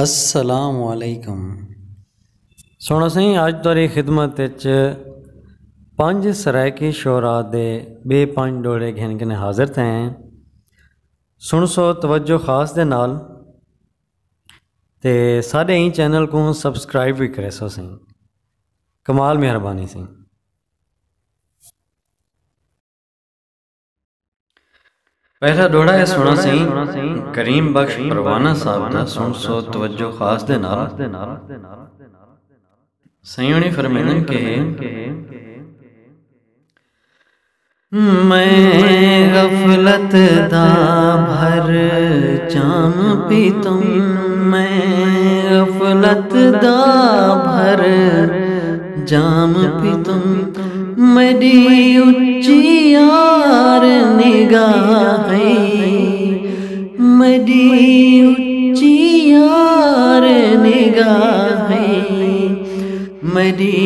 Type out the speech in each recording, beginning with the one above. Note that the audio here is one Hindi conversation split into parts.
अस्सलामुअलैकुम। सुनो सही अज तुहारी खिदमत च पंज सरायकी शोरा दे बे पंज डोले घिन के हाजिर थे। सुन सो तवज्जो खास दे नाल ते साढ़े ही चैनल को सबसक्राइब भी करे सो सही, कमाल मेहरबानी सी। पहला डोड़ा है सुना सही करीम बख्श परवाना साहब दा। सुन सो तवज्जो खास दे नाल। सही फरमाइंदन के मैं गफलत दा भर जाम पीतुम, मैं गफलत दा भर जाम पीतुम, मेरी उच्ची यार निगाहें, मेरी उच्ची यार निगाहें, मेरी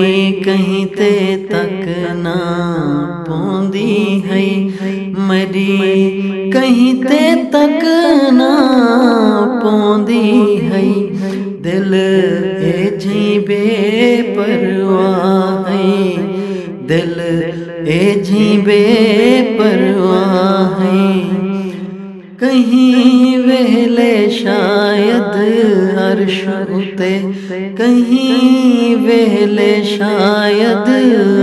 कहीं ते तक ना पौंदी है, मेरी कहीं ते तक ना पौंदी है, दिल ए जी बेपरवाह है, दिल ए जी बेपरवाह है, कहीं वेले शायद अर्श उते, कहीं वेले शायद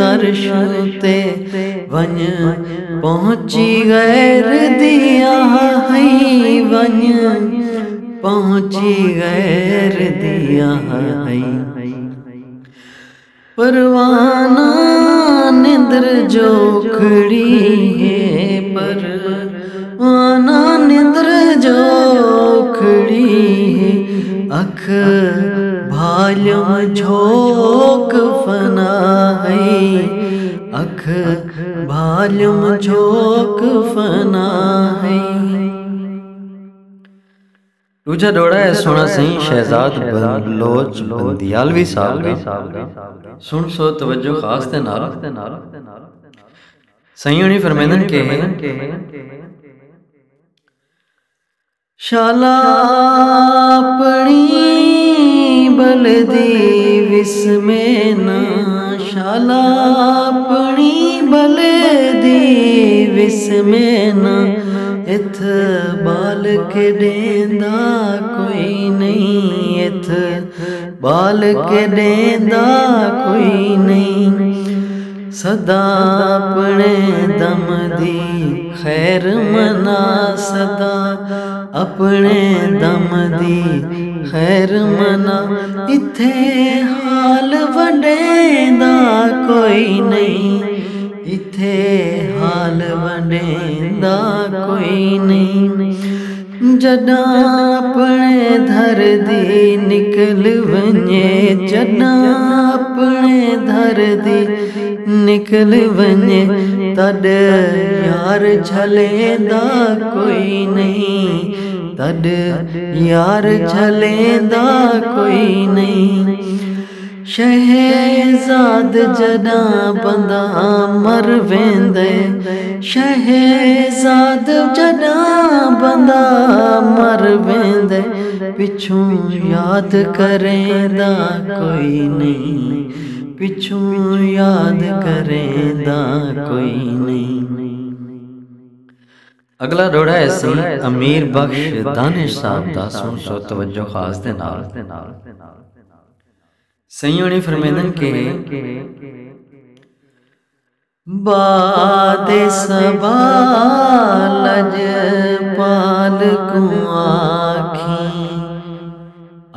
अर्श उते वन पहुंची गैर दिया है, वन पहुंची गैर दिया है, परवाना निंद्र जो खड़ी है, परवाना निंद्र जो खड़ी है, अख भालम झोंक फना है, अख भालम झोंक फना है। दूजा डोड़ा है सोना सही शहजाद बलोच बंदियालवी साहब दा। सुन सो तवज्जो खास दे नाल। सही होनी फरमाइंदन के शाला अपनी बलदी विस में ना, शाला अपनी बलदी विस में ना, इत बाल के देंदा कोई नहीं, इत बाल के देंदा कोई नहीं, सदा अपने दम दी खैर मना, सदा अपने दम दी खैर मना, इथे हाल वंडेंदा कोई नहीं, इथे हाल वंडेंदा कोई नहीं, जदा अपने धर दी निकल वने, जदा अपने धर दी निकल वने, तद यार झलेंदा कोई नहीं, तद यार झलेंदा कोई नहीं, शहजाद जदा बंदा मर वेंदे, शहजाद जदा बंदा मर वेंदे, पिछू याद करेंदा कोई नहीं, पिछू याद करेंदा कोई नहीं। अगला डोड़ा है सी अमीर बख्श दानिश साहब दा। सुन सो तवज्जो खास दे नाल। सही होनी फरमाइंदन के बादे सबा लज पाल को आखी,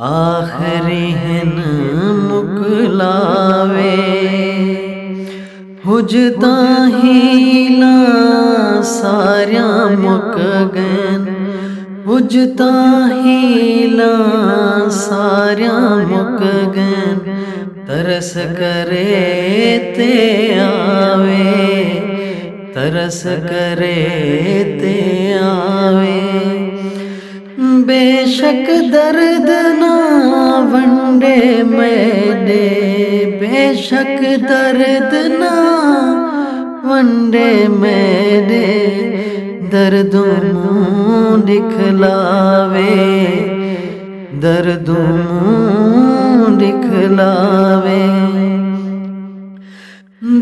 आखरी हन मुकलावे, हुजदा हीला सारिया मुक गैन, हुजदा हीला सारिया मुक गैन, तरस करे ते आवे, तरस करे ते आवे, बेशक दर्द ना वंडे मेरे, बेशक दर्द ना वंडे मेरे, दर्दों मुँह दिखलावे, दर्दों दिखलावे।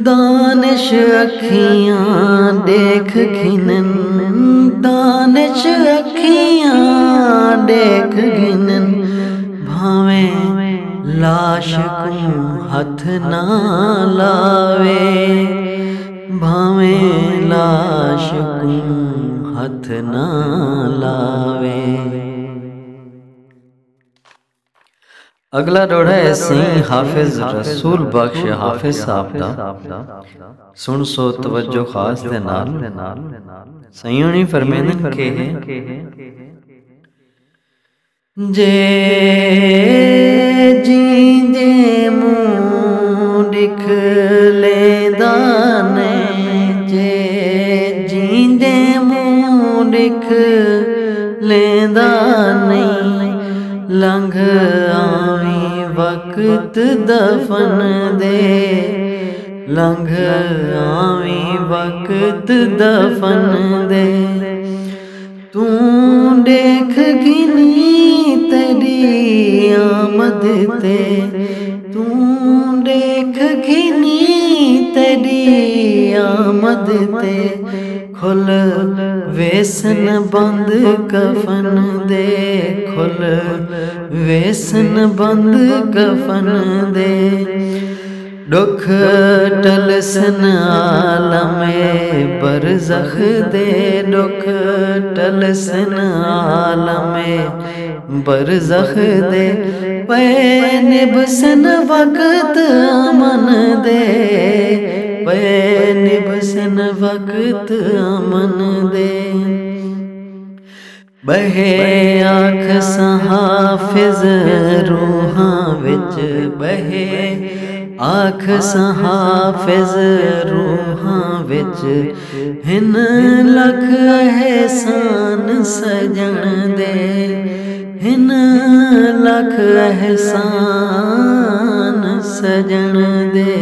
दानिश अखियां देख घिनन, दानिश अखियां देख घिनन, भावें लाश को हथ ना लावे, भावें लाश को हथ ना लावे। अगला डोड़ा है सही हाफिज रसूल बख्श हाफिज साहब दा। सुन सो तवज्जो खास दे नाल। सही होनी फरमेंदन के जे जींदे मुंह दिख लेंदा ने, जे जींदे मुंह दिख लेंदा नहीं, लंघ आवी वक्त दफन दे, लंघ आवी वक्त दफन दे। तू देख घिनी तेरी आमद ते, तू देख घिनी तेरी आमद ते, खुल वेसन बंद कफन दे, खुल वेसन बंद कफन दे। दुख टलसन आलमे बरज़ख दे, दुख टलसन आलमे बरज़ख दे, पे निभसन वक्त अमन दे, पे निभसन वक्त अमन दे। बहे आँख सहाफिज रूहां विच, बहे आँख सहाफिज रूहां विच, हिन लख एहसान सजण दे, हिन लख एहसान सजण दे।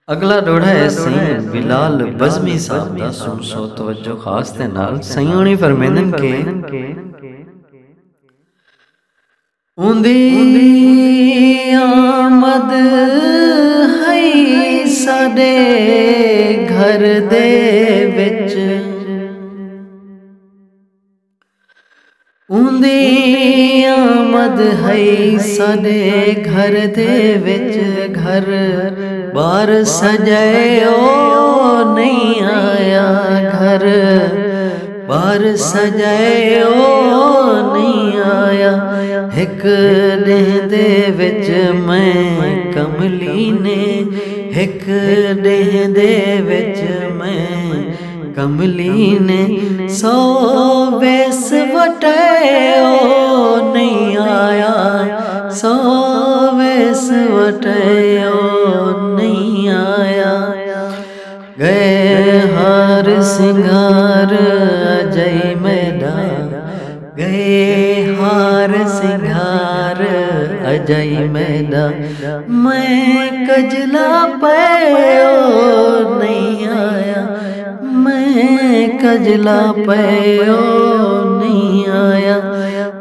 अगला डोड़ा है सही बिलाल बज़मी साहब दा। सुन सो तवज्जो खास दे नाल। सही होनी फरमेंदन के उंदी आमद है साडे घर दे विच, उंदी आमद है साडे घर दे विच, घर बार सजायो नहीं आया, घर बार सजायो नहीं आया। एक डेह दे विच मैं कमली ने, एक डेह दे विच मैं कमली ने, सौ वेस वटायो नहीं आया, सौ वेस वटायो नहीं आया। गए हार सिंगार अजय मैदा, गए हार सिंगार अजय मैदा, मैं कजला पायो नहीं आया, मैं कजला पायो नहीं आया।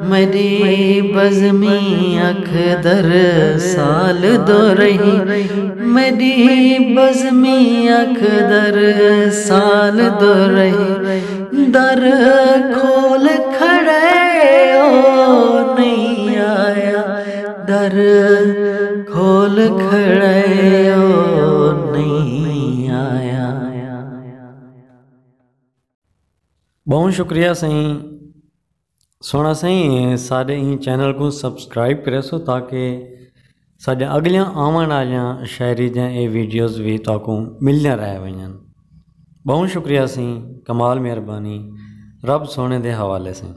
मेरी बज़मी अखदर साल दो रही, मेरी बज़मी अखदर साल दो रही, दर खोल खड़े ओ नहीं आया, दर खोल खड़े ओ नहीं आया। बहुत शुक्रिया सही सोना सही साढ़े ई चैनल को सब्सक्राइब करे सो ताकि साढ़े अगलियां आवन वालियां शायरी दी ये वीडियोज़ भी ताकू मिलने रह वजन। बहुत शुक्रिया सी, कमाल मेहरबानी, रब सोने दे हवाले से।